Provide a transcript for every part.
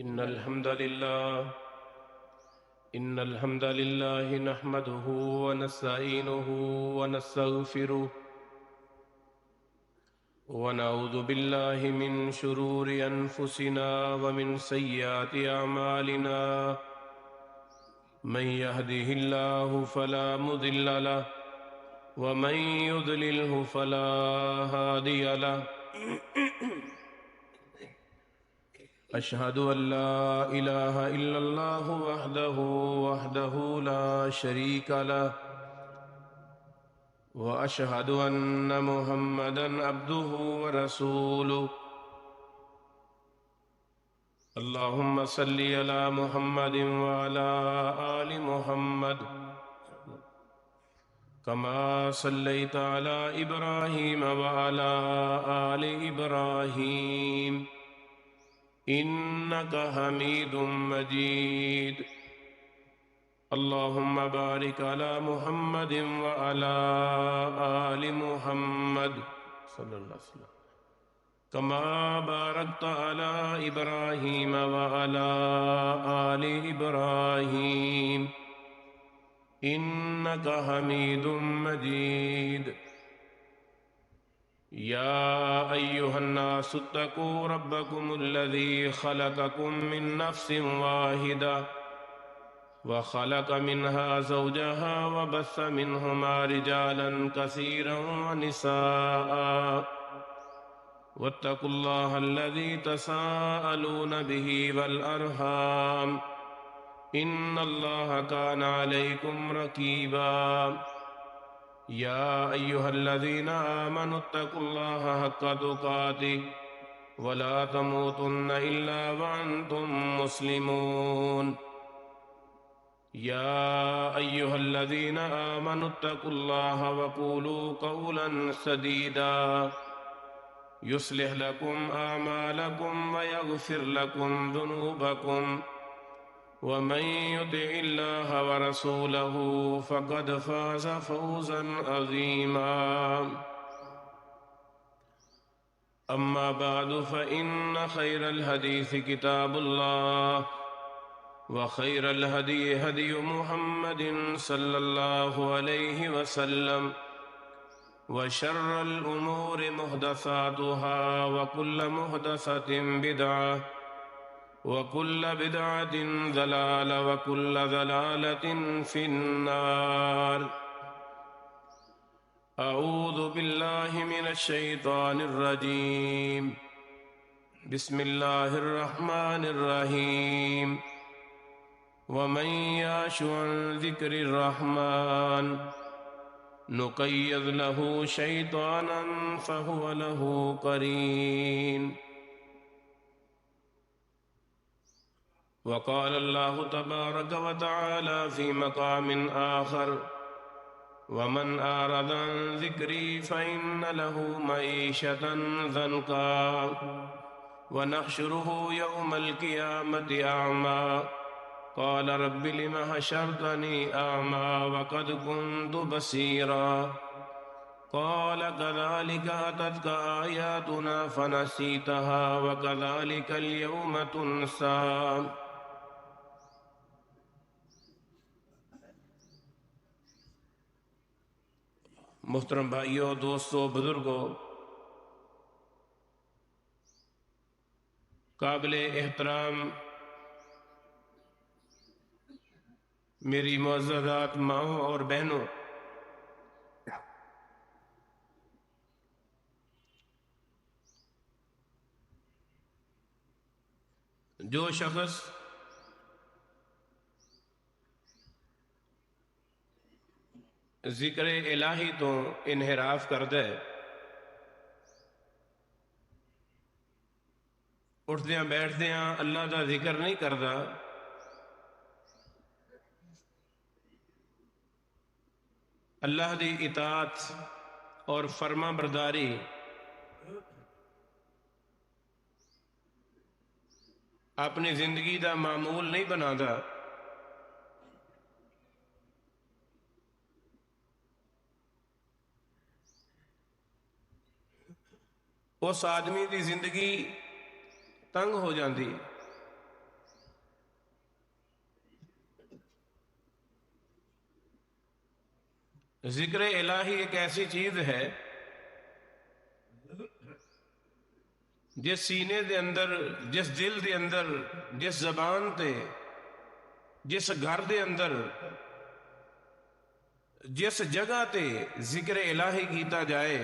إن الحمد لله نحمده ونستعينه ونستغفره ونعوذ بالله من شرور أنفسنا ومن سيئات أعمالنا من يهده الله فلا مضل له ومن يضلله فلا هادي له أشهد أن لا إله إلا الله وحده لا شريك له وأشهد أن محمدًا عبده ورسوله اللهم صل على محمد وعلى آل محمد كما صليت على إبراهيم وعلى آل إبراهيم إنك حميد مجيد اللهم بارك على محمد وعلى آل محمد صلى الله عليه وسلم كما باركت على إبراهيم وعلى آل إبراهيم إنك حميد مجيد يا أيها الناس اتقوا ربكم الذي خلقكم من نفس واحدة وخلق منها زوجها وبث منهما رجالا كثيرا ونساء واتقوا الله الذي تساءلون به والأرحام إن الله كان عليكم رقيبا يا أيها الذين آمنوا اتقوا الله حق تقاته ولا تموتن إلا وأنتم مسلمون يا أيها الذين آمنوا اتقوا الله وقولوا قولا سديدا يصلح لكم أعمالكم ويغفر لكم ذنوبكم ومن يطع الله ورسوله فقد فاز فوزا عظيما أما بعد فإن خير الحديث كتاب الله وخير الهدي هدي محمد صلى الله عليه وسلم وشر الأمور محدثاتها وكل محدثة بدعة وكل بدعة ضلالة وكل ضلالة في النار أعوذ بالله من الشيطان الرجيم بسم الله الرحمن الرحيم ومن يعش عن ذكر الرحمن نقيض له شيطانا فهو له قرين وقال الله تبارك وتعالى في مقام آخر ومن أعرض عن ذكري فإن له معيشة ضنكا ونحشره يوم القيامة أعمى قال رب لم حشرتني أعمى وقد كنت بصيرا قال كذلك أتتك آياتنا فنسيتها وكذلك اليوم تنسى محترم بھائیوں، دوستوں، بزرگوں، قابل احترام میری معززات ماؤں اور بہنوں، جو شخص ذکر الہی تو انحراف کردا ہے، اٹھدیاں بیٹھدیاں اللہ دا ذکر نہیں کردا، اللہ دی اطاعت اور فرما برداری اپنی زندگی دا معمول نہیں بنادا، اس آدمی دی زندگی تنگ ہو جاندی، ذکر الہی ایک ایسی چیز ہے جس سینے دے اندر، جس دل دے اندر، جس زبان تے، جس گھر دے اندر، جس جگہ تے ذکر الہی کیتا جائے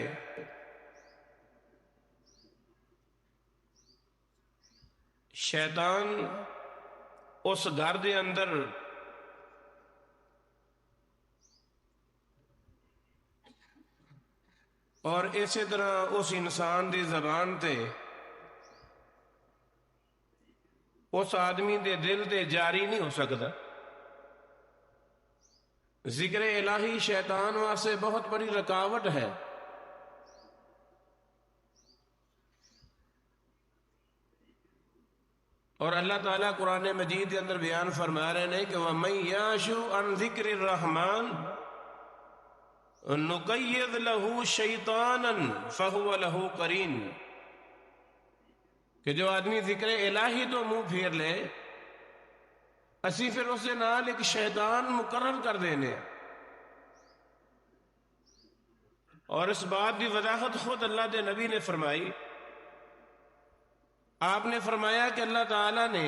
شیطان اس گھر دے اندر اور اسی طرح اس انسان دی زبان تے، اس آدمی دے دل تے جاری نہیں ہو سکتا۔ ذکر الہی شیطان واسطے بہت بڑی رکاوٹ ہے۔ اور اللہ تعالیٰ قرآن مجید کے اندر بیان فرما رہے ہیں کہ وَمَن يَعْشُ عَن ذِكْرِ الرَّحْمَنِ نُقَيِّضْ لَهُ شَيْطَانًا فَهُوَ لَهُ قَرِينٌ، کہ جو آدمی ذکر الہی تو منہ پھیر لے، اسی پھر اس کے نال ایک شیطان مقرر کر دینے۔ اور اس بات کی وضاحت خود اللہ کے نبی نے فرمائی۔ آپ نے فرمایا کہ اللہ تعالیٰ نے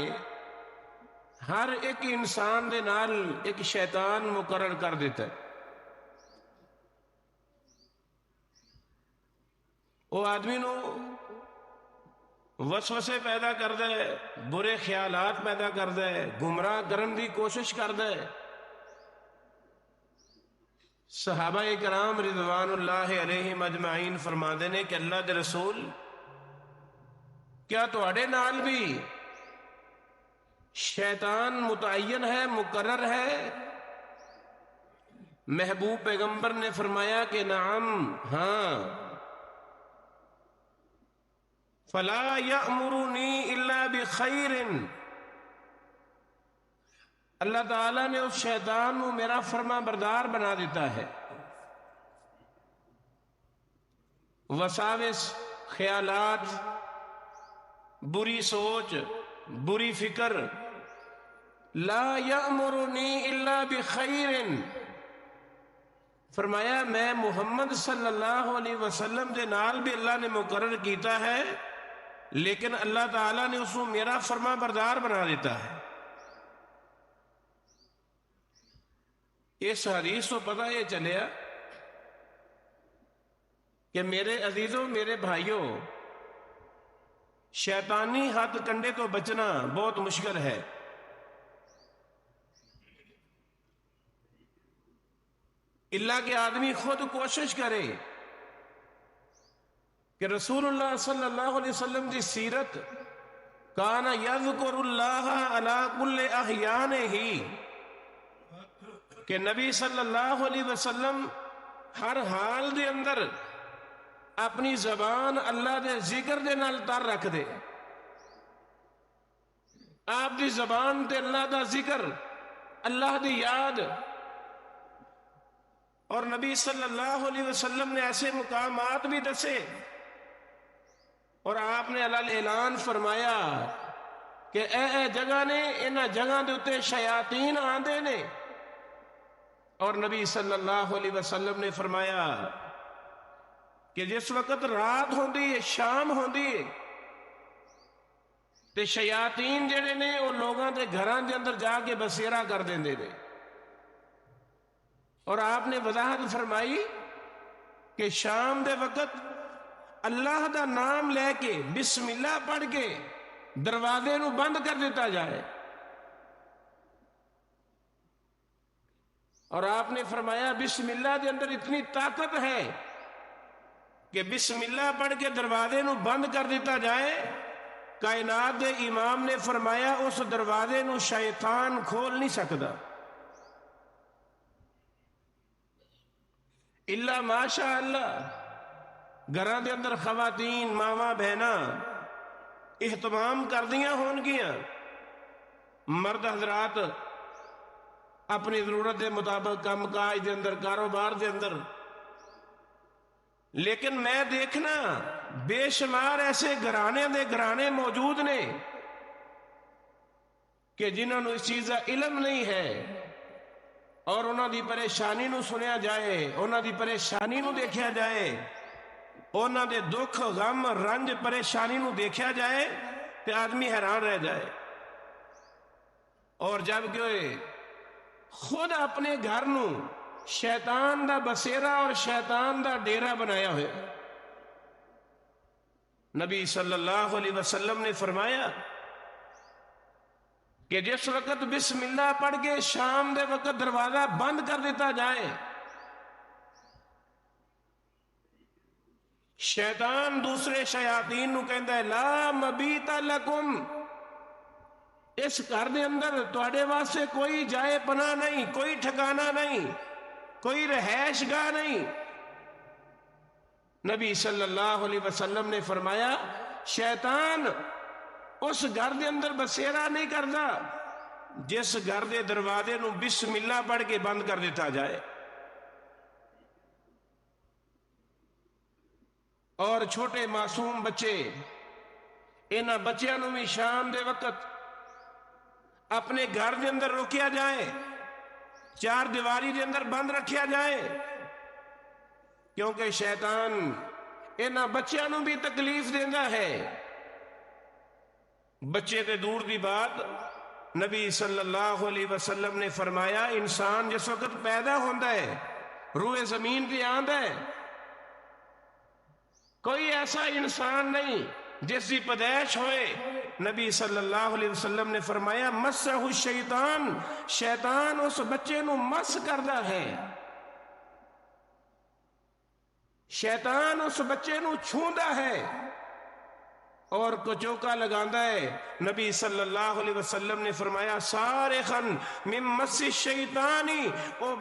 ہر ایک انسان دے نال ایک شیطان مقرر کر دیتا ہے۔ وہ آدمی نو وسوسے پیدا کرتا ہے، برے خیالات پیدا کرتا ہے، گمراہ کرن دی کوشش کرتا ہے۔ صحابہ کرام رضوان اللہ علیہم اجمعین فرماتے ہیں کہ اللہ دے رسول، کیا تواڈے نال بھی شیطان متعین ہے، مقرر ہے؟ محبوب پیغمبر نے فرمایا کہ نعم، ہاں۔ فلا یأمرنی الا بخیر، اللہ تعالیٰ نے اس شیطان کو میرا فرما بردار بنا دیتا ہے۔ وساوس، خیالات، بری سوچ، بری فکر، لا یأمرنی الا بخیر، فرمایا میں محمد صلی اللہ علیہ وسلم دے نال بھی اللہ نے مقرر کیتا ہے، لیکن اللہ تعالیٰ نے اس کو میرا فرما بردار بنا دیتا ہے۔ اس حدیث کو پتہ یہ چلیا کہ میرے عزیزوں، میرے بھائیوں، شیطانی ہاتھ کنڈے تو بچنا بہت مشکل ہے۔ اللہ کہ آدمی خود کوشش کرے کہ رسول اللہ صلی اللہ علیہ وسلم کی سیرت، کان یذکر اللہ علی کل احیانہ، کہ نبی صلی اللہ علیہ وسلم ہر حال دے اندر اپنی زبان اللہ دے ذکر دے نال تر رکھ دے۔ آپ دی زبان تے اللہ دا ذکر، اللہ دی یاد۔ اور نبی صلی اللہ علیہ وسلم نے ایسے مقامات بھی دسے، اور آپ نے اعلان فرمایا کہ اے جگہ نے، انہاں جگہ دے اتے شیاطین آندے نے۔ اور نبی صلی اللہ علیہ وسلم نے فرمایا کہ جس وقت رات ہوندی ہے، شام ہوندی ہے، تے شیاطین جڑے نے وہ لوگاں دے گھراں دے اندر جا کے بسیرا کر دیندے نے۔ اور آپ نے وضاحت فرمائی کہ شام دے وقت اللہ دا نام لے کے بسم اللہ پڑھ کے دروازے نو بند کر دیتا جائے۔ اور آپ نے فرمایا بسم اللہ دے اندر اتنی طاقت ہے کہ بسم اللہ پڑھ کے دروازے نو بند کر دیتا جائے، کائنات دے امام نے فرمایا اس دروازے نو شیطان کھول نہیں سکتا، الا ماشاء اللہ۔ گھراں دے اندر خواتین، ماواں، بہناں اہتمام کردیاں ہون گیاں، مرد حضرات اپنی ضرورت دے مطابق کام کاج دے اندر، کاروبار دے اندر، لیکن میں دیکھنا بے شمار ایسے گھرانے موجود نے کہ جنہوں نے اس چیز کا علم نہیں ہے اور انہاں دی پریشانی نو سنیا جائے، انہاں دی پریشانی نو دیکھیا جائے، انہاں دے دکھ غم رنج پریشانی نو دیکھیا جائے تے آدمی حیران رہ جائے۔ اور جب کہ خود اپنے گھر نو شیطان دا بسیرا اور شیطان دا ڈیرا بنایا ہوئے۔ نبی صلی اللہ علیہ وسلم نے فرمایا کہ جس وقت بسم اللہ پڑھ کے شام دے وقت دروازہ بند کر دیتا جائے، شیطان دوسرے شیاطین نو کہندا ہے لا مبیت لکم، اس گھر دے اندر تواڈے واسطے کوئی جائے پناہ نہیں، کوئی ٹھکانہ نہیں، کوئی رہائش گاہ نہیں۔ نبی صلی اللہ علیہ وسلم نے فرمایا شیطان اس گھر دے اندر بسیرا نہیں کردا جس گھر دے دروازے نو بسم اللہ پڑھ کے بند کر دیتا جائے۔ اور چھوٹے معصوم بچے، انہاں بچیاں نو بھی شام دے وقت اپنے گھر دے اندر روکیا جائے، چار دیواری دے اندر بند رکھیا جائے، کیونکہ شیطان انہاں بچیاں نو بھی تکلیف دیندا ہے۔ بچے تے دور دی بات، نبی صلی اللہ علیہ وسلم نے فرمایا انسان جس وقت پیدا ہوندا ہے، روئے زمین پہ آندا ہے، کوئی ایسا انسان نہیں جس کی پیدائش ہوئے، نبی صلی اللہ علیہ وسلم نے فرمایا مسہ الشیطان، شیطان اس بچے نو مس کردا ہے، شیطان اس بچے نو چھوندا ہے اور کچوکا لگاندا ہے۔ نبی صلی اللہ علیہ وسلم نے فرمایا صارخن من مس الشیطانی، او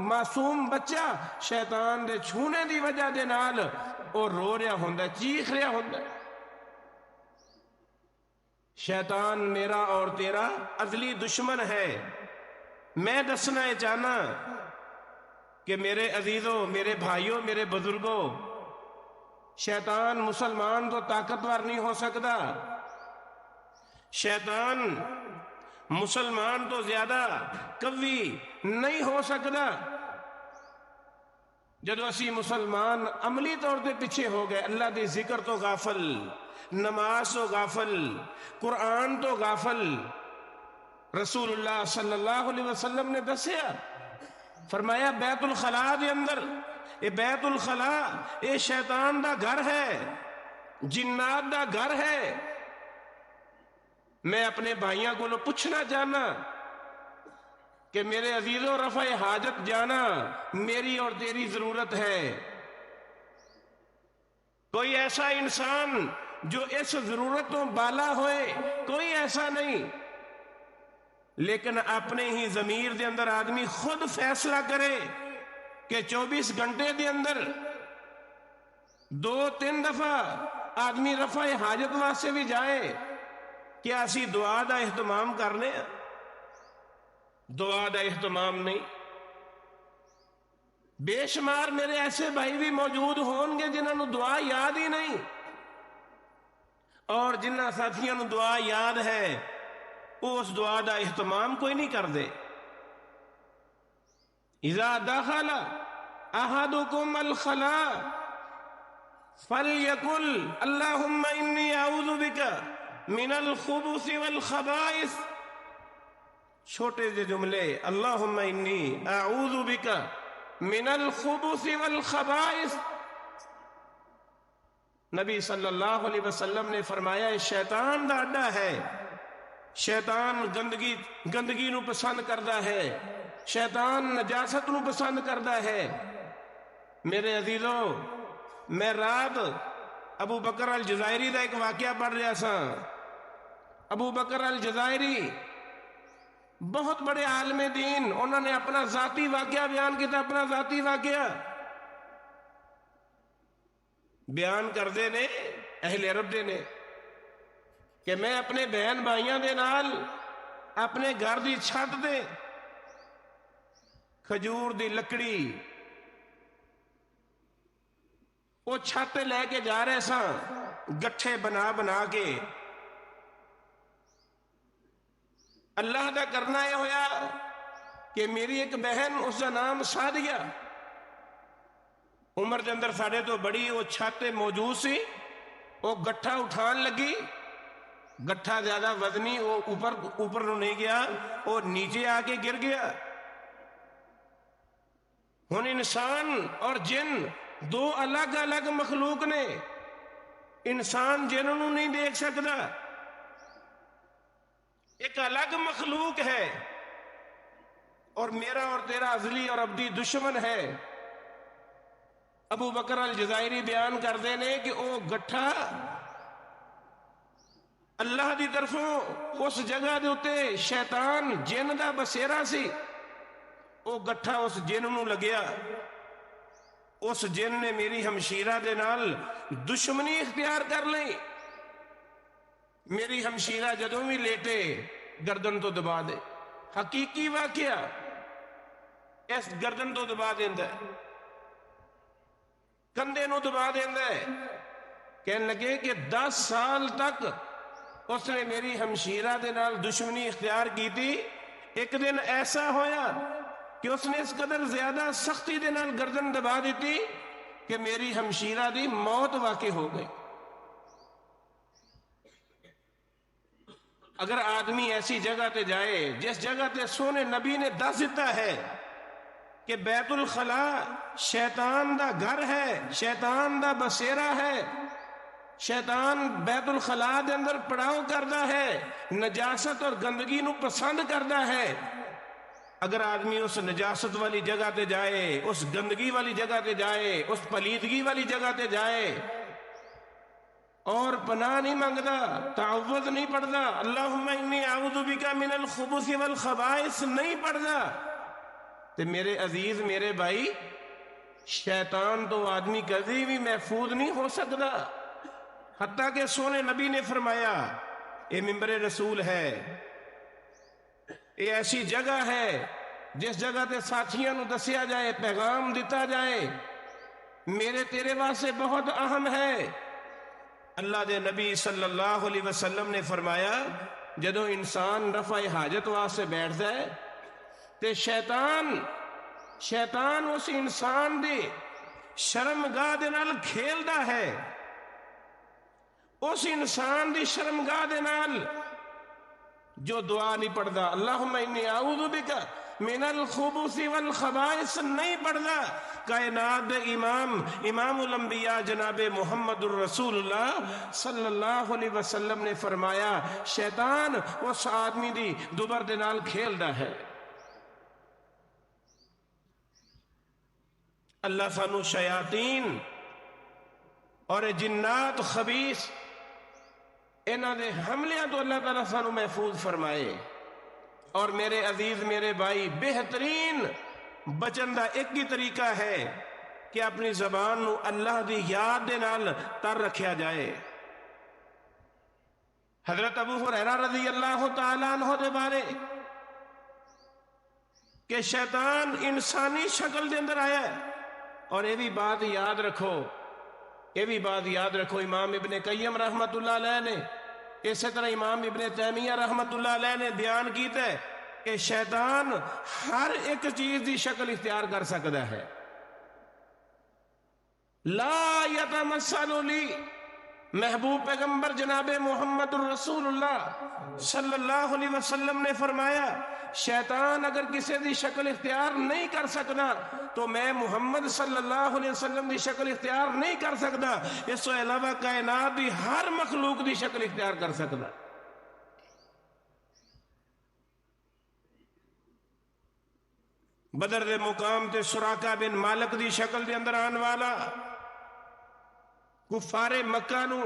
معصوم بچہ شیطان دے چھونے دی وجہ دے نال او رو رہا ہوندا ہے، چیخ رہا ہوندا ہے۔ شیطان میرا اور تیرا ازلی دشمن ہے۔ میں دسنا یہ چاہنا کہ میرے عزیزوں، میرے بھائیوں، میرے بزرگوں، شیطان مسلمان تو طاقتور نہیں ہو سکتا، شیطان مسلمان تو زیادہ قوی نہیں ہو سکتا۔ جدو اسی مسلمان عملی طور پہ پیچھے ہو گئے، اللہ دی ذکر تو غافل، نماز تو غافل، قرآن تو غافل، رسول اللہ صلی اللہ علیہ وسلم نے دسیا، فرمایا بیت الخلاء دے اندر، یہ بیت الخلاء یہ شیطان دا گھر ہے، جنات دا گھر ہے۔ میں اپنے بھائیاں کو پوچھنا چاہنا کہ میرے عزیزوں، رفع حاجت جانا میری اور تیری ضرورت ہے۔ کوئی ایسا انسان جو اس ضرورتوں بالا ہوئے کوئی ایسا نہیں، لیکن اپنے ہی ضمیر دے اندر آدمی خود فیصلہ کرے کہ 24 گھنٹے دے اندر 2-3 دفعہ آدمی رفع حاجت واسطے بھی جائے، کیا اسی دعا دا اہتمام کرنے؟ دعا دا اہتمام نہیں۔ بے شمار میرے ایسے بھائی بھی موجود ہون گے جنہاں نو دعا یاد ہی نہیں، اور جنہاں ساتھیاں نو دعا یاد ہے وہ اس دعا دا اہتمام کوئی نہیں کر دے۔ اذا دخل احدکم الخلاء فلیقل اللہم انی اعوذ بک من الخبث والخبائث، چھوٹے سے جملے، اللہم انی اعوذ بک من الخبث والخبائث۔ نبی صلی اللہ علیہ وسلم نے فرمایا شیطان دا اڈا ہے، شیطان گندگی نو پسند کردا ہے، شیطان نجاست نو پسند کردا ہے۔ میرے عزیزوں، میں رات ابو بکر الجزائری دا ایک واقعہ پڑھ رہا سا۔ ابو بکر الجزائری بہت بڑے عالم دین، انہوں نے اپنا ذاتی واقعہ بیان کیا، اپنا ذاتی واقعہ بیان کردے نے اہل عرب دے نے کہ میں اپنے بہن بھائیاں دے نال اپنے گھر دی چھت دے کھجور دی لکڑی وہ چھت لے کے جا رہے ساں، گٹھے بنا بنا کے۔ اللہ دا کرنا یہ ہویا کہ میری ایک بہن اس کا نام سادیہ عمر دے اندر ساڑے تو بڑی وہ چھت موجود سی وہ گٹھا اٹھان لگی گٹھا زیادہ وزنی وہ اوپر نہیں گیا وہ نیچے آ کے گر گیا ہن انسان اور جن دو الگ الگ مخلوق نے انسان جنہوں نے نہیں دیکھ سکتا ایک الگ مخلوق ہے اور میرا اور تیرا ازلی اور ابدی دشمن ہے ابو بکر الجزائری بیان کرتے ہیں کہ وہ گٹھا اللہ دی طرفوں اس جگہ دے اتے شیطان جن دا بسیرا سی وہ گٹھا اس جن نو لگیا اس جن نے میری ہمشیرہ دے نال دشمنی اختیار کر لی میری ہمشیرہ جدوں بھی لیٹے گردن تو دبا دے حقیقی واقعہ اس گردن تو دبا دیندا ہے کندھے نو دبا دیندا ہے کہنے لگے کہ 10 سال تک اس نے میری ہمشیرہ دے نال دشمنی اختیار کی تھی ایک دن ایسا ہویا کہ اس نے اس قدر زیادہ سختی دے نال گردن دبا دیتی کہ میری ہمشیرہ دی موت واقع ہو گئی اگر آدمی ایسی جگہ تے جائے جس جگہ تے سونے نبی نے دس دیتا ہے کہ بیت الخلاء شیطان دا گھر ہے شیطان دا بسیرا ہے شیطان بیت الخلاء دے اندر پڑاؤ کردا ہے نجاست اور گندگی نو پسند کردا ہے اگر آدمی اس نجاست والی جگہ تے جائے اس گندگی والی جگہ تے جائے اس پلیدگی والی جگہ تے جائے اور پناہ نہیں مانگدا تعوذ نہیں پڑھدا اللہم انی اعوذ بک من الخبث والخبائث نہیں پڑھدا تے میرے عزیز میرے بھائی شیطان تو آدمی کبھی بھی محفوظ نہیں ہو سکتا حتیٰ کہ سونے نبی نے فرمایا یہ منبر رسول ہے یہ ایسی جگہ ہے جس جگہ تے ساتھیاں نو دسیا جائے پیغام دیتا جائے میرے تیرے واسطے بہت اہم ہے اللہ دے نبی صلی اللہ علیہ وسلم نے فرمایا جدو انسان رفع حاجت واسطے بیٹھتا ہے تے شیطان اس انسان دے شرمگاہ دے نال کھیلدا ہے اس انسان دی شرمگاہ دے نال جو دعا نہیں پڑھدا اللہم انی اعوذ بک من الخبث والخبائث نہیں پڑھدا کائنات دے امام الانبیاء جناب محمد الرسول اللہ صلی اللہ علیہ وسلم نے فرمایا شیطان اس آدمی دی دوبر دے نال کھیلدا ہے اللہ سانو شیاطین اور جنات خبیث انہاں دے حملیاں تو اللہ تعالیٰ سانو محفوظ فرمائے اور میرے عزیز میرے بھائی بہترین بچن دا ایک ہی طریقہ ہے کہ اپنی زبان نو اللہ دی یاد دے نال تر رکھیا جائے حضرت ابو ہریرہ رضی اللہ تعالیٰ عنہ دے بارے کہ شیطان انسانی شکل دے اندر آیا ہے اور یہ بھی بات یاد رکھو امام ابن قیم رحمت اللہ علیہ نے اسی طرح امام ابن تیمیہ رحمت اللہ علیہ نے بیان کیتا ہے کہ شیطان ہر ایک چیز دی شکل اختیار کر سکتا ہے لا یتمثل لی محبوب پیغمبر جناب محمد الرسول اللہ صلی اللہ علیہ وسلم نے فرمایا شیطان اگر کسی دی شکل اختیار نہیں کر سکتا تو میں محمد صلی اللہ علیہ وسلم دی شکل اختیار نہیں کر سکتا اس سے علاوہ کائنات دی ہر مخلوق دی شکل اختیار کر سکتا بدر دے مقام تے سراقہ بن مالک دی شکل دے اندر آن والا کفار مکہ نو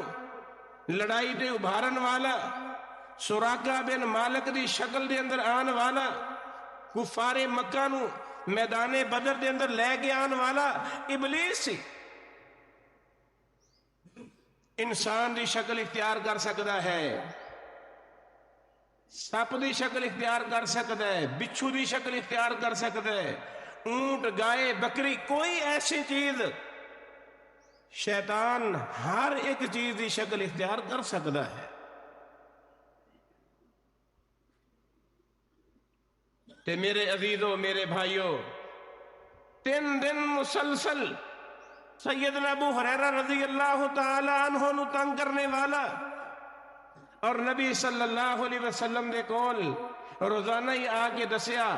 لڑائی تے ابھارن والا سراقہ بن مالک دی شکل دے اندر آن والا کفار مکہ نو میدان بدر دے اندر لے کے آن والا ابلیس سی انسان دی شکل اختیار کر سکتا ہے سپ دی شکل اختیار کر سکتا ہے بچھو دی شکل اختیار کر سکتا ہے اونٹ گائے بکری کوئی ایسی چیز شیطان ہر ایک چیز دی شکل اختیار کر سکتا ہے تے میرے عزیزو میرے بھائیو 3 دن مسلسل سیدنا ابو ہریرہ رضی اللہ تعالی عنہ نو تنگ کرنے والا اور نبی صلی اللہ علیہ وسلم دے کول روزانہ ہی آ کے دسیا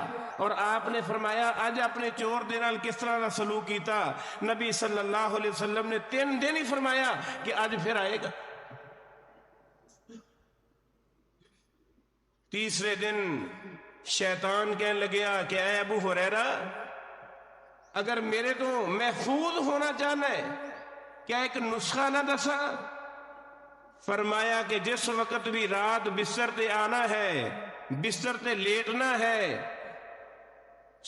اور آپ نے فرمایا اج اپنے چور دے نال کس طرح دا سلوک کیتا. نبی صلی اللہ علیہ وسلم نے 3 دن ہی فرمایا کہ اج پھر آئے گا. تیسرے دن شیطان کہنے لگیا کہ اے ابو ہریرہ اگر میرے تو محفوظ ہونا چاہنا ہے کیا ایک نسخہ نہ دسا. فرمایا کہ جس وقت بھی رات بستر تے آنا ہے بستر تے لیٹنا ہے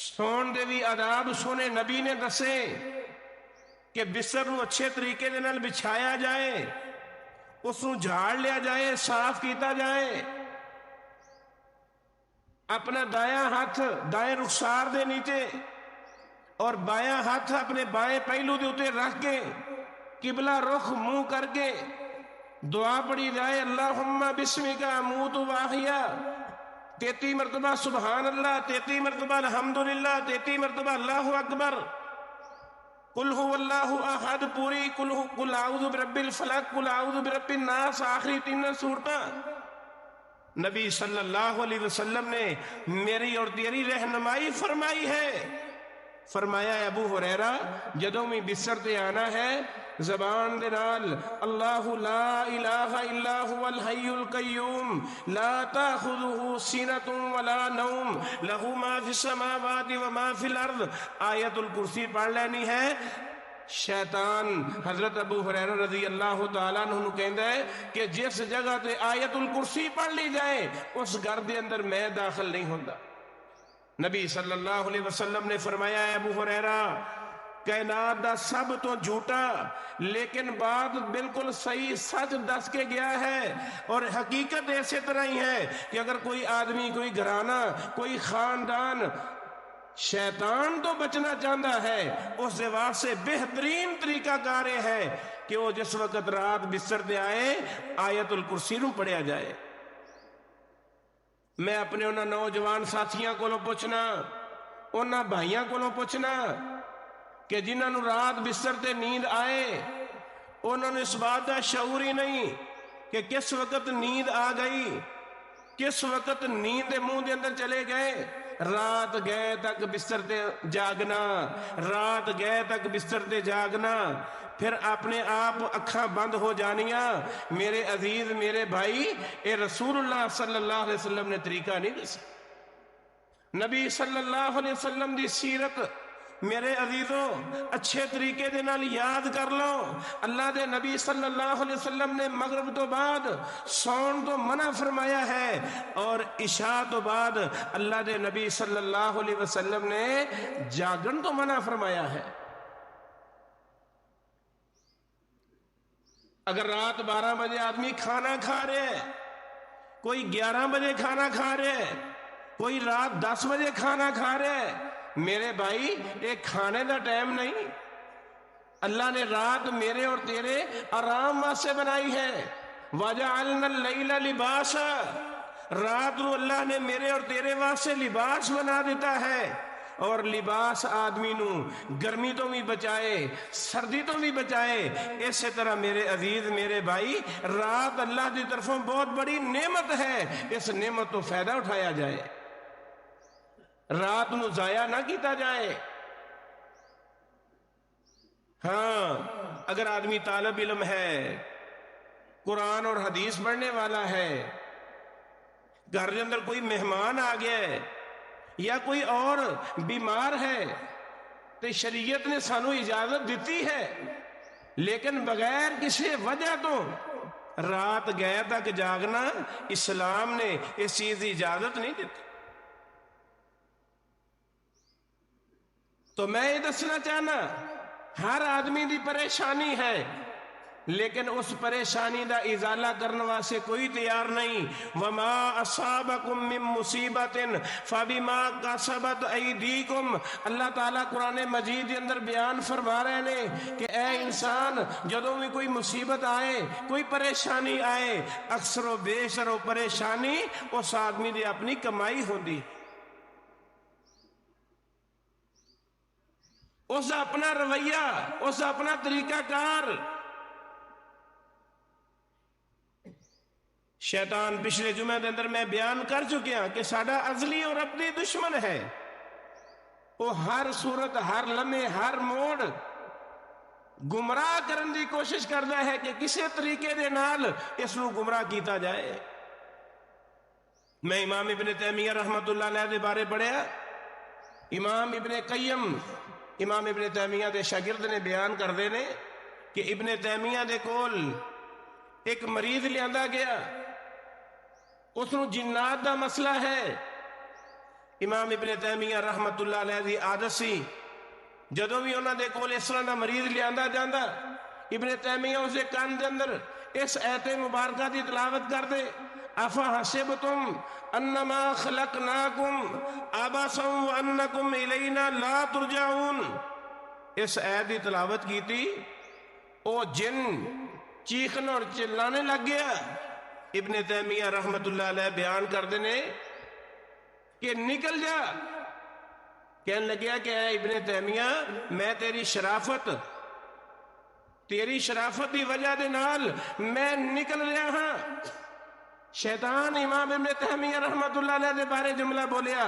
سون دے بھی آداب سونے نبی نے دسے کہ بستر نو اچھے طریقے دے نال بچھایا جائے اس نو جھاڑ لیا جائے صاف کیتا جائے. اپنا دایاں ہاتھ دائیں رخسار دے نیچے اور بایاں ہاتھ اپنے بائیں پہلو دے اتے رکھ کے قبلہ رخ منہ کر کے دعا پڑھی جائے اللہم بسمک اموت و احیا 33 مرتبہ سبحان اللہ 33 مرتبہ الحمدللہ 33 مرتبہ اللہ اکبر قل هو اللہ احد پوری قل اعوذ برب الفلق قل اعوذ برب الناس آخری 3 سورتاں نبی صلی اللہ علیہ وسلم نے میری اور تیری رہنمائی فرمائی ہے. فرمایا ابو ہریرہ جدوں میں بستر تے آنا ہے زبان دے نال اللہ لا الہ الا هو الحی القیوم لا تاخذہ سینۃ ولا نوم لہ ما فی السماوات وما فی الارض آیت الکرسی پڑھ لینی ہے. شیطان حضرت ابو ہریرہ رضی اللہ تعالیٰ عنہ کہندا ہے کہ جس جگہ تے آیت الکرسی پڑھ لی جائے اس گھر دے اندر میں داخل نہیں ہوندا. نبی صلی اللہ علیہ وسلم نے فرمایا ہے ابو ہریرہ کائنات دا سب تو جھوٹا لیکن بات بالکل صحیح سچ دس کے گیا ہے اور حقیقت ایسے طرح ہی ہے کہ اگر کوئی آدمی کوئی گھرانہ کوئی خاندان شیطان تو بچنا چاہتا ہے اس دے واسطے بہترین طریقہ کار ہے کہ وہ جس وقت رات بستر دے آئے آیت الکرسی نو پڑھیا جائے. میں اپنے انہاں نوجوان ساتھیاں کو پوچھنا انہاں بھائیاں کو پوچھنا کہ جنہاں نو رات بستر تے نیند آئے انہوں نے اس بات کا شعور ہی نہیں کہ کس وقت نیند آ گئی کس وقت نیند دے منہ دے اندر چلے گئے. رات گئے تک بستر تے جاگنا رات گئے تک بستر تے جاگنا پھر اپنے آپ اکھاں بند ہو جانیاں. میرے عزیز میرے بھائی اے رسول اللہ صلی اللہ علیہ وسلم نے طریقہ نہیں دسا. نبی صلی اللہ علیہ وسلم دی سیرت میرے عزیزوں اچھے طریقے دے نال یاد کر لو. اللہ دے نبی صلی اللہ علیہ وسلم نے مغرب تو بعد سون تو منع فرمایا ہے اور عشاء تو بعد اللہ دے نبی صلی اللہ علیہ وسلم نے جاگن تو منع فرمایا ہے. اگر رات 12 بجے آدمی کھانا کھا رہے ہے کوئی 11 بجے کھانا کھا رہے ہے کوئی رات 10 بجے کھانا کھا رہے ہے میرے بھائی ایک کھانے دا ٹائم نہیں. اللہ نے رات میرے اور تیرے آرام واسطے بنائی ہے. وَجَعَلْنَا اللَّيْلَ لِبَاسًا رات نو اللہ نے میرے اور تیرے واسطے لباس بنا دیتا ہے اور لباس آدمی نو گرمی تو بھی بچائے سردی تو بھی بچائے. اسی طرح میرے عزیز میرے بھائی رات اللہ دی طرفوں بہت بڑی نعمت ہے اس نعمت تو فائدہ اٹھایا جائے رات نو ضائع نہ کیتا جائے. ہاں اگر آدمی طالب علم ہے قرآن اور حدیث پڑھنے والا ہے گھر کے اندر کوئی مہمان آ گیا ہے یا کوئی اور بیمار ہے تو شریعت نے سانو اجازت دیتی ہے لیکن بغیر کسی وجہ تو رات گئے تک جاگنا اسلام نے اس چیز کی اجازت نہیں دیتی. تو میں یہ دسنا چاہنا ہر آدمی دی پریشانی ہے لیکن اس پریشانی دا ازالہ کرنے واسطے کوئی تیار نہیں. وما اصابکم من مصیبت فبما کسبت ایدیکم اللہ تعالیٰ قرآن مجید کے اندر بیان فرما رہے ہیں کہ اے انسان جدوں بھی کوئی مصیبت آئے کوئی پریشانی آئے اکثر و بیشتر و پریشانی اس آدمی دی اپنی کمائی ہوندی. اس دا اپنا رویہ، اس دا اپنا طریقہ کار۔ شیطان پچھلے جمعے دے اندر میں بیان کر چکیا کہ ساڈا ازلی اور ابدی دشمن ہے۔ وہ ہر صورت، ہر لمحے، ہر موڑ گمراہ کرنے دی کوشش کرتا ہے کہ کسی طریقے دے نال اس نو گمراہ کیتا جائے۔ میں امام ابن تیمیہ رحمت اللہ علیہ دے بارے پڑھیا، امام ابن قیم، امام ابن تیمیہ دے شاگرد نے بیان کر دے نے کہ ابن تیمیہ دے کول ایک مریض لیاندا گیا، اس نو جنات دا مسئلہ ہے۔ امام ابن تیمیہ رحمت اللہ علیہ دی عادت سی جدوں بھی انہاں دے کول اس طرح دا مریض لیاندا جاندا، ابن تیمیہ اس دے کان دے اندر اس آیت مبارکہ دی تلاوت کر دے، افحسبتم انما خلقناکم عبثا وانکم الینا لا ترجعون۔ اس آیت دی تلاوت کی تھی، او جن چیخنے اور چلانے لگ گیا۔ ابن تیمیہ رحمت اللہ علیہ بیان کر دینے کہ نکل جا، کہنے لگیا کہ اے ابن تیمیہ میں تیری شرافت دی وجہ دے نال میں نکل رہا ہاں۔ شیطان امام ابن تیمیہ رحمت اللہ علیہ دے بارے جملہ بولیا،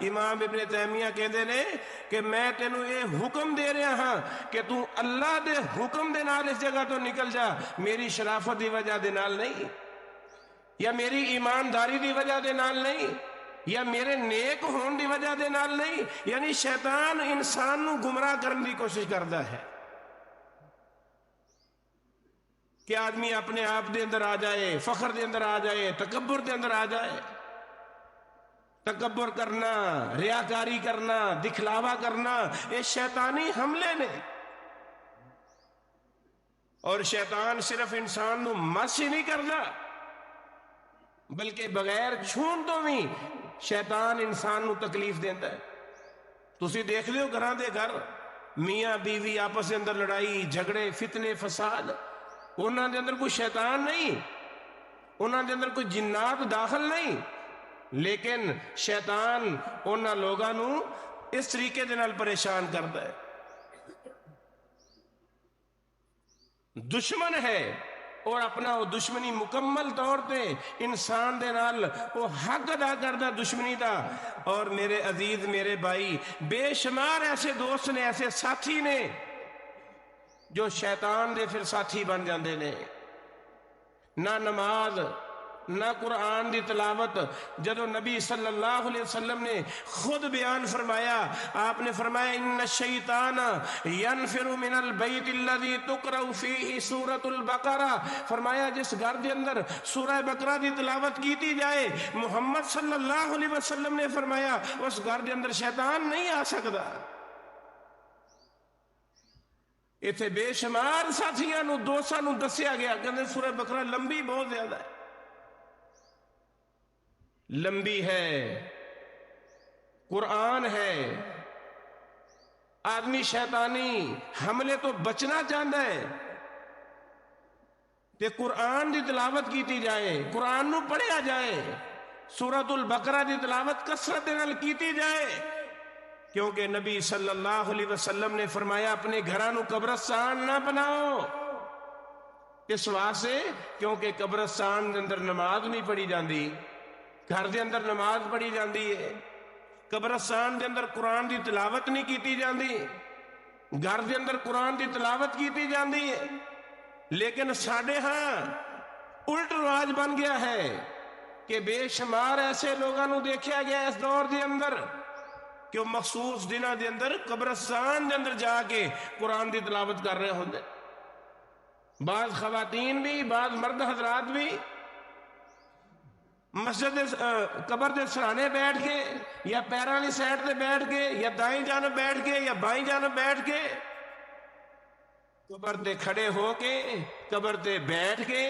امام ابن تیمیہ کہندے نے کہ میں تینوں یہ حکم دے رہا ہاں کہ تو اللہ دے حکم دے نال اس جگہ تو نکل جا، میری شرافت دی وجہ دے نال نہیں، یا میری ایمانداری دی وجہ دے نال نہیں، یا میرے نیک ہون دی وجہ دے نال نہیں۔ یعنی شیطان انسان نو گمراہ کرنے دی کوشش کرتا ہے کہ آدمی اپنے آپ دے اندر آ جائے، فخر دے اندر آ جائے، تکبر دے اندر آ جائے۔ تکبر کرنا، ریاکاری کرنا، دکھلاوا کرنا، یہ شیطانی حملے نے۔ اور شیطان صرف انسان نو مس ہی نہیں کرتا بلکہ بغیر چھون تو بھی شیطان انسان نو تکلیف دیتا ہے۔ تسی دیکھ لیو گھراں دے گھر، میاں بیوی آپس دے اندر لڑائی جھگڑے فتنے فساد، انہاں دے اندر کوئی شیطان نہیں، انہاں دے اندر کوئی جنات داخل نہیں، لیکن شیطان انہاں لوگاں نو اس طریقے دے نال پریشان کرتا ہے۔ دشمن ہے اور اپنا وہ دشمنی مکمل طور پہ انسان دے نال وہ حق ادا کردا دشمنی دا۔ اور میرے عزیز، میرے بھائی، بے شمار ایسے دوست نے، ایسے ساتھی نے جو شیطان دے پھر ساتھی بن جاندے نے۔ نہ نماز، نہ قرآن دی تلاوت۔ جدو نبی صلی اللہ علیہ وسلم نے خود بیان فرمایا، آپ نے فرمایا ان الشیطان ینفر من البیت الذی تقرأ فیہ سورۃ البقرہ، فرمایا جس گھر دے اندر سورہ بقرہ دی تلاوت کیتی جائے، محمد صلی اللہ علیہ وسلم نے فرمایا اس گھر دے اندر شیطان نہیں آ سکتا۔ اتنے بے شمار ساتھیاں نو، دوستاں نو دسیا گیا کہ سورہ بقرہ لمبی بہت زیادہ ہے، لمبی ہے، قرآن ہے۔ آدمی شیطانی حملے تو بچنا چاہتا ہے کہ قرآن دی تلاوت کیتی جائے، قرآن نو پڑھیا جائے، سورۃ البقرہ دی تلاوت کثرت نال کیتی جائے، کیونکہ نبی صلی اللہ علیہ وسلم نے فرمایا اپنے گھراں نو قبرستان نہ بناؤ، اس واسطے کیونکہ قبرستان دے اندر نماز نہیں پڑھی جاندی، گھر دے اندر نماز پڑھی جاندی ہے، قبرستان دے اندر قرآن دی تلاوت نہیں کیتی جاندی، گھر دے اندر قرآن دی تلاوت کیتی جاندی ہے۔ لیکن ساڈے ہاں الٹ رواج بن گیا ہے کہ بے شمار ایسے لوگاں نو دیکھا گیا اس دور دے اندر کہ وہ مخصوص دنوں دے اندر قبرستان دے اندر جا کے قرآن دی تلاوت کر رہے ہوندے، بعض خواتین بھی، بعض مرد حضرات بھی مسجد قبر دے سرانے بیٹھ کے یا پیراں والی سائڈ تے بیٹھ کے یا دائیں جانب بیٹھ کے یا بائیں جانب بیٹھ کے، قبر تے کھڑے ہو کے، قبر تے بیٹھ کے،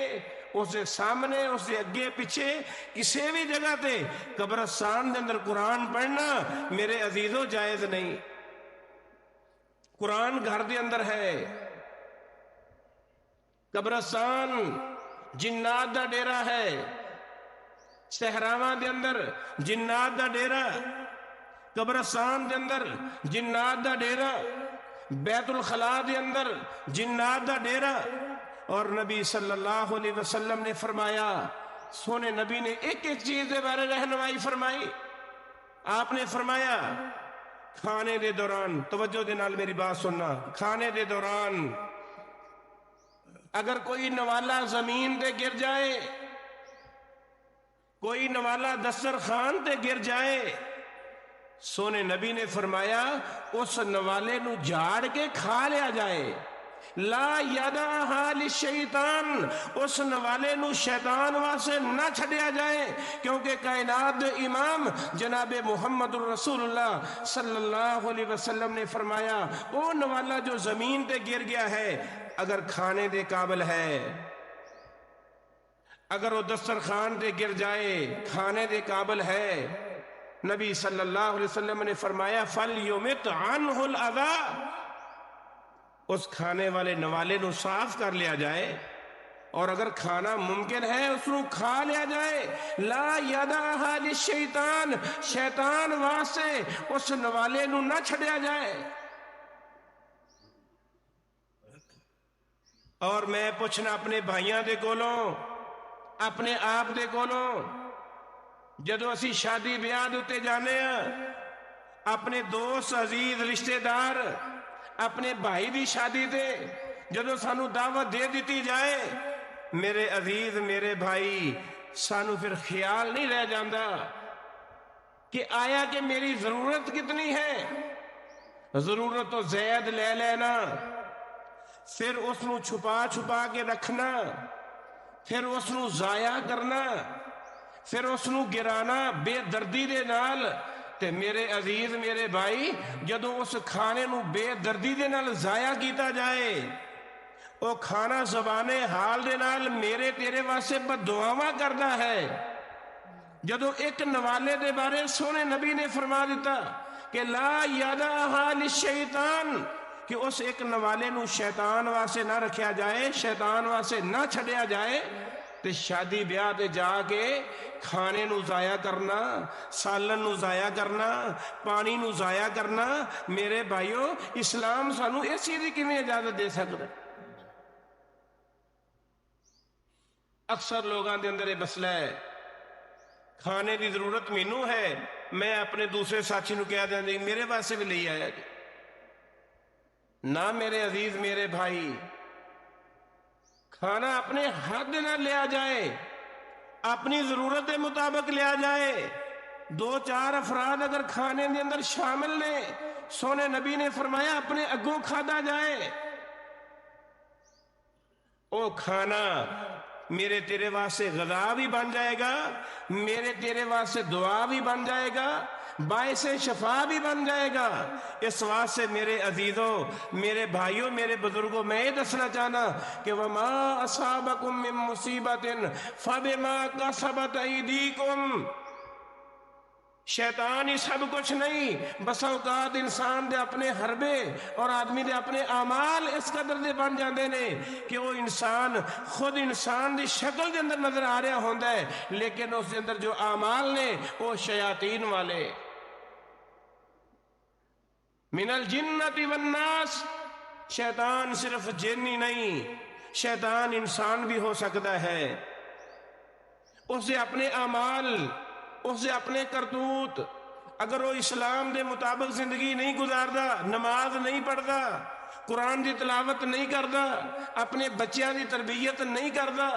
اس دے سامنے، اس دے اگے پیچھے کسی بھی جگہ تے قبرستان دے اندر قرآن پڑھنا میرے عزیزوں جائز نہیں۔ قرآن گھر دے اندر ہے، قبرستان جنات دا ڈیرا ہے، صحراواں دے اندر جنات دا ڈیرا، قبرستان دے اندر جنات دا ڈیرا۔ بیت الخلاء دے اندر جنات دا ڈیرا، اور نبی صلی اللہ علیہ وسلم نے فرمایا، سونے نبی نے ایک ایک چیز دے بارے رہنمائی فرمائی. آپ نے فرمایا کھانے دے دوران، توجہ دے نال میری بات سننا، کھانے دے دوران اگر کوئی نوالا زمین تے گر جائے، کوئی نوالا دسترخوان تے گر جائے، سونے نبی نے فرمایا اس نوالے نو جھاڑ کے کھا لیا جائے. لا یدعھا للشیطان، اس نوالے نو شیطان واسے نہ چھڑیا جائے، کیونکہ کائنات دے امام جناب محمد الرسول اللہ صلی اللہ علیہ وسلم نے فرمایا وہ نوالا جو زمین تے گر گیا ہے اگر کھانے دے قابل ہے، اگر وہ دسترخوان تے گر جائے کھانے دے قابل ہے، نبی صلی اللہ علیہ وسلم نے فرمایا فَلْيُمِتْ عَنْهُ الْأَذَى، اس کھانے والے نوالے نو صاف کر لیا جائے، اور اگر کھانا ممکن ہے اس نو کھا لیا جائے. لا یدعھا للشیطان، شیطان واسطے اس نوالے نو نہ چھڑیا جائے. اور میں پوچھنا اپنے بھائیاں دے کولوں، اپنے آپ دے کولوں، جدو اسی شادی بیاہ دے اتے جانے ہیں، اپنے دوست عزیز رشتہ دار اپنے بھائی دی شادی دے جدو سانو دعوت دے دیتی جائے، میرے عزیز میرے بھائی، سانو پھر خیال نہیں رہ جاندہ کہ آیا کہ میری ضرورت کتنی ہے. ضرورت تو زید لے لینا، پھر اس نو چھپا چھپا کے رکھنا، پھر اس نو ضائع کرنا، پھر اس نو گرانا بے دردی دے نال. تے میرے عزیز میرے بھائی، جدو اس کھانے نو بے دردی دے نال ضائع کیتا جائے، وہ کھانا زبان حال دے نال میرے تیرے واسے بددعاواں کردا ہے. جدو ایک نوالے دے بارے سونے نبی نے فرما دیتا کہ لا یدعھا للشیطان، کہ اس ایک نوالے نو شیطان واسے نہ رکھیا جائے، شیطان واسے نہ چھڑیا جائے، تے شادی بیاہ تے جا کے کھانے نو ضائع کرنا، سالن نو ضائع کرنا، پانی نو ضائع کرنا، میرے بھائیو اسلام سانو اس چیز کی میں اجازت دے سکتا؟ اکثر لوگاں دے اندر یہ مسئلہ ہے، کھانے دی ضرورت مینوں ہے، میں اپنے دوسرے ساتھی نو کہہ دیں میرے واسے بھی لے آیا جی. نہ میرے عزیز میرے بھائی، کھانا اپنے حد نہ لیا جائے، اپنی ضرورت کے مطابق لیا جائے. 2-4 افراد اگر کھانے دے اندر شامل نے، سونے نبی نے فرمایا اپنے اگوں کھادا جائے. او کھانا میرے تیرے واسطے غذا بھی بن جائے گا، میرے تیرے واسطے دعا بھی بن جائے گا، باعث شفا بھی بن جائے گا. اس واسطے میرے عزیزوں میرے بھائیوں میرے بزرگوں میں یہ دسنا چاہنا کہ وما اصابکم من مصیبت فبما کسبت ایدیکم، شیطان ہی سب کچھ نہیں، بس اوقات انسان دے اپنے حربے اور آدمی دے اپنے اعمال اس قدر دے بن جاندے نے کہ وہ انسان خود انسان دی شکل دے اندر نظر آ رہا ہوندا ہے، لیکن اس دے اندر جو اعمال نے وہ شیاطین والے. من الجنت والناس، شیطان صرف جن ہی نہیں، شیطان انسان بھی ہو سکتا ہے. اس دے اپنے اعمال، اس سے اپنے کرتوت، اگر وہ اسلام دے مطابق زندگی نہیں گزاردا، نماز نہیں پڑھدا، قرآن دی تلاوت نہیں کردا، اپنے بچیاں دی تربیت نہیں کردا،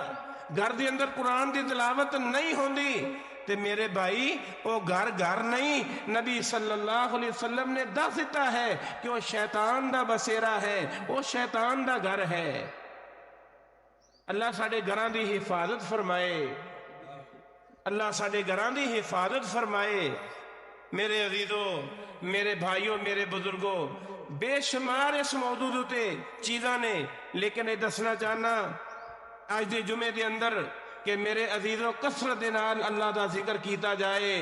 گھر دے اندر قرآن دی تلاوت نہیں ہوندی، تے میرے بھائی وہ گھر نہیں، نبی صلی اللہ علیہ وسلم نے دس دیتا ہے کہ وہ شیطان دا بسیرا ہے، وہ شیطان دا گھر ہے. اللہ ساڈے گھراں دی حفاظت فرمائے، اللہ ساڈے گھراں دی حفاظت فرمائے. میرے عزیزوں میرے بھائیوں میرے بزرگوں، بے شمار اس موضوع تے چیزاں نے، لیکن یہ دسنا چاہنا آج دے جمعے دے اندر کہ میرے عزیزوں کثرت دے نال اللہ دا ذکر کیتا جائے،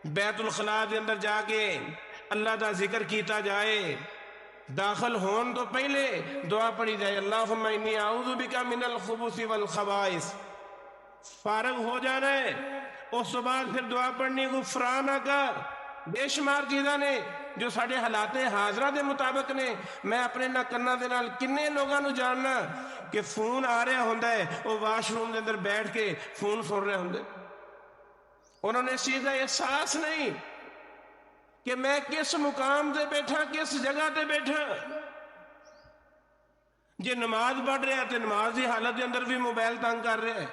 بیت الخلاء دے اندر جا کے اللہ دا ذکر کیتا جائے، داخل ہون تو پہلے دعا پڑھی جائے اللہم انی اعوذ بک من الخبث والخبائث. فارغ ہو جانا ہے، اس کے بعد پھر دعا پڑھنی غفرانک، بے شمار چیزاں نے جو ساڈے حالات حاضرہ دے مطابق نے. میں اپنے نہ کناں دے نال کنے لوگاں نو جاننا کہ فون آ رہا ہوندا ہے وہ واش روم دے اندر بیٹھ کے فون سن رہے ہوندے. انہوں نے اس چیز کا احساس نہیں کہ میں کس مقام تے بیٹھا, کس جگہ تے بیٹھا. جے نماز پڑھ رہا ہے تو نماز دی حالت دے اندر بھی موبائل تنگ کر رہا ہے.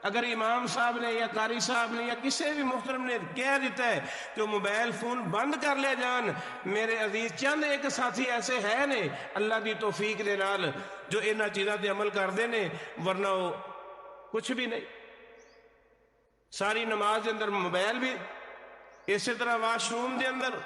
اگر امام صاحب نے یا قاری صاحب نے یا کسی بھی محترم نے کہہ دیتا ہے کہ موبائل فون بند کر لے جان, میرے عزیز چند ایک ساتھی ایسے ہے نے اللہ دی توفیق دے نال جو انہاں چیزاں تے عمل کردے نے, ورنہ وہ کچھ بھی نہیں. ساری نماز دے اندر موبائل بھی, اسی طرح واش روم دے اندر.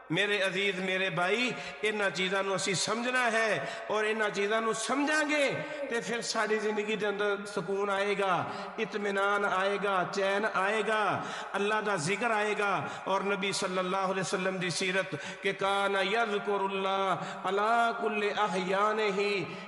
میرے عزیز میرے بھائی, انہاں چیزاں نو اسی سمجھنا ہے, اور انہاں چیزاں نو سمجھاں گے تے پھر ساری زندگی دے اندر سکون آئے گا, اطمینان آئے گا, چین آئے گا, اللہ دا ذکر آئے گا. اور نبی صلی اللہ علیہ وسلم دی سیرت کہ کان یذکر اللہ علی کل احیانہ,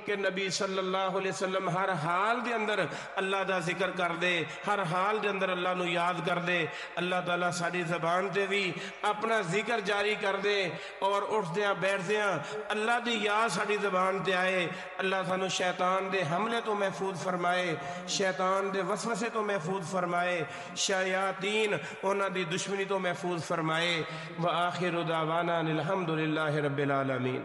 کہ نبی صلی اللہ علیہ وسلم ہر حال دے اندر اللہ دا ذکر کر دے, ہر حال دے اندر اللہ نو یاد کر دے. اللہ تعالیٰ ساری زبان تے بھی اپنا ذکر جاری کر دے, اور اٹھدیاں بیٹھدیاں اللہ دی یاد ساری زبان تے آئے. اللہ سانو شیطان دے حملے تو محفوظ فرمائے, شیطان دے وسوسے تو محفوظ فرمائے, شیاطین انہاں دی دشمنی تو محفوظ فرمائے. وآخر دعوانا الحمدللہ رب العالمین.